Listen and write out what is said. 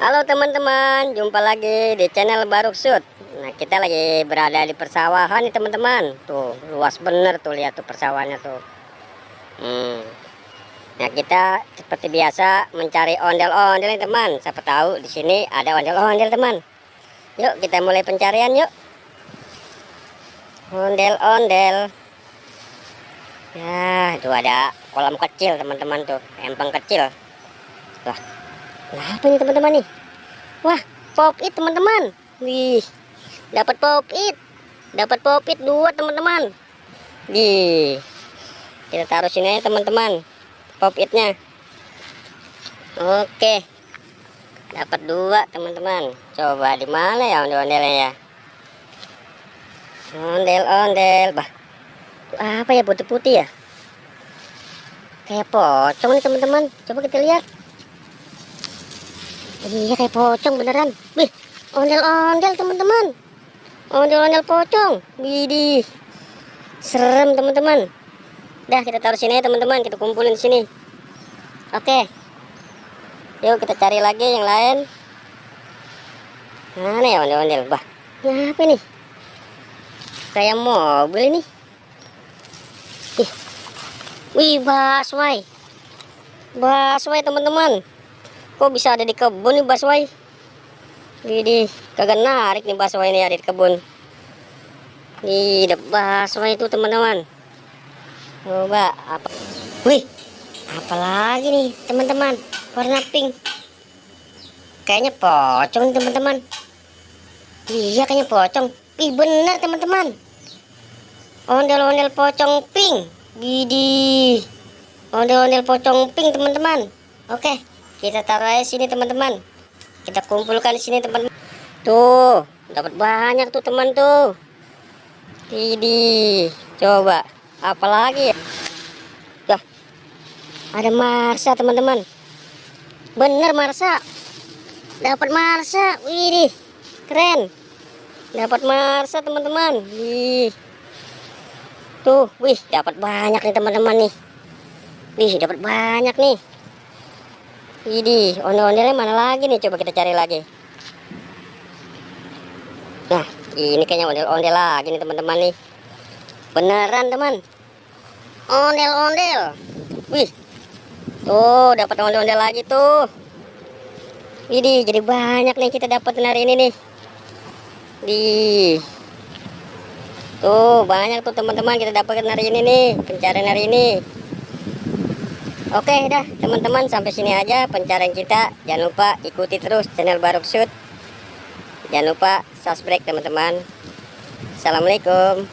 Halo teman-teman, jumpa lagi di channel Baruk Shoot. Nah, kita lagi berada di persawahan nih teman-teman. Tuh, luas bener tuh, lihat tuh persawahannya tuh. Nah, kita seperti biasa mencari ondel-ondel nih teman. Siapa tahu di sini ada ondel-ondel teman. Yuk, kita mulai pencarian yuk. Ondel-ondel. Ya, itu ada kolam kecil teman-teman tuh, empang kecil. Wah, apa ini teman-teman nih? Wah, pop it teman-teman. Wih, dapat pop it. Dapat pop it 2 teman-teman. Di kita taruh sini aja teman-teman. Pop itnya. Oke. Dapat 2 teman-teman. Coba di mana ya ondel-ondelnya ya? Ondel-ondel. Bah. Apa ya putih-putih ya? Kayak pocong nih teman-teman. Coba kita lihat. Iya kayak pocong beneran. Wih, ondel-ondel teman-teman. Ondel-ondel pocong. Widih. Serem teman-teman. Dah kita taruh sini ya teman-teman, kita kumpulin sini. Oke. Yuk kita cari lagi yang lain. Mana ya ondel-ondel? Bah, ini apa nih? Kayak mobil ini. Ih. Wih, baswai. Baswai teman-teman. Kok bisa ada di kebun nih baswai? Widih, kagak narik nih baswai ini ada di kebun. Nih, ada baswai itu teman-teman. Coba apa? Wih, apa lagi nih teman-teman? Warna pink. Kayaknya pocong teman-teman. Iya kayaknya pocong. Ih bener teman-teman. Ondel-ondel pocong pink. Widih. Ondel-ondel pocong pink teman-teman. Oke, kita taruh aja sini teman-teman. Kita kumpulkan di sini teman-teman. Tuh, dapat banyak tuh teman tuh. Widih. Coba apa lagi ya? Dah. Ada Marsa teman-teman. Bener Marsa. Dapat Marsa. Widih. Keren. Dapat Marsa teman-teman. Wih. Tuh, wih, dapat banyak nih teman-teman nih. Wih, dapat banyak nih. Widih, ondel-ondelnya mana lagi nih? Coba kita cari lagi. Nah, ini kayaknya ondel-ondel lagi nih teman-teman nih. Beneran teman. Ondel-ondel. Wih. Tuh, dapat ondel-ondel lagi tuh. Widih, jadi banyak nih kita dapat hari ini nih. Di tuh banyak tuh teman-teman kita dapatkan hari ini nih, pencarian hari ini. Oke dah teman-teman, sampai sini aja pencarian kita. Jangan lupa ikuti terus channel Baruk Shoot. Jangan lupa subscribe teman-teman. Assalamualaikum.